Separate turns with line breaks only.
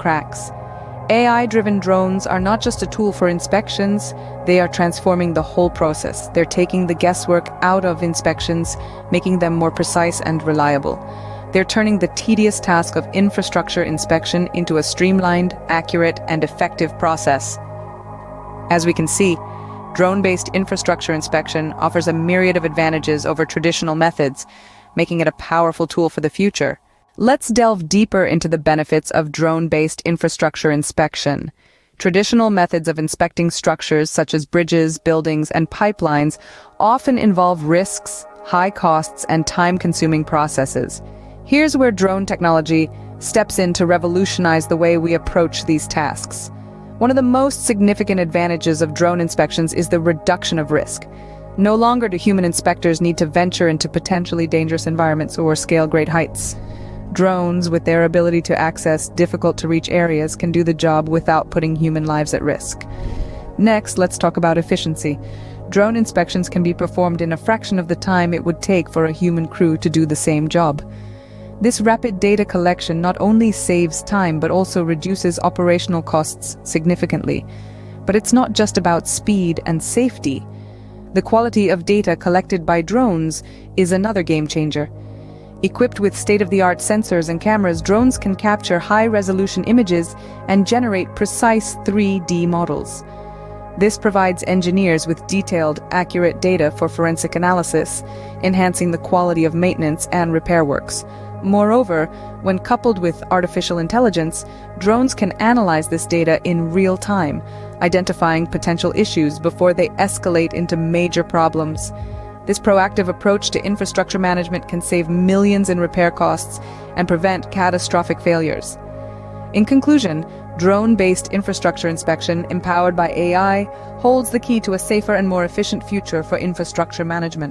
cracks. AI-driven drones are not just a tool for inspections, they are transforming the whole process. They're taking the guesswork out of inspections, making them more precise and reliable. They're turning the tedious task of infrastructure inspection into a streamlined, accurate, and effective process. As we can see, drone-based infrastructure inspection offers a myriad of advantages over traditional methods, making it a powerful tool for the future. Let's delve deeper into the benefits of drone-based infrastructure inspection. Traditional methods of inspecting structures such as bridges, buildings, and pipelines often involve risks, high costs, and time-consuming processes. Here's where drone technology steps in to revolutionize the way we approach these tasks. One of the most significant advantages of drone inspections is the reduction of risk. No longer do human inspectors need to venture into potentially dangerous environments or scale great heights. Drones, with their ability to access difficult-to-reach areas, can do the job without putting human lives at risk. Next, let's talk about efficiency. Drone inspections can be performed in a fraction of the time it would take for a human crew to do the same job. This rapid data collection not only saves time but also reduces operational costs significantly. But it's not just about speed and safety. The quality of data collected by drones is another game changer. Equipped with state-of-the-art sensors and cameras, drones can capture high-resolution images and generate precise 3D models. This provides engineers with detailed, accurate data for forensic analysis, enhancing the quality of maintenance and repair works. Moreover, when coupled with artificial intelligence, drones can analyze this data in real time, identifying potential issues before they escalate into major problems. This proactive approach to infrastructure management can save millions in repair costs and prevent catastrophic failures. In conclusion, drone-based infrastructure inspection, empowered by AI, holds the key to a safer and more efficient future for infrastructure management.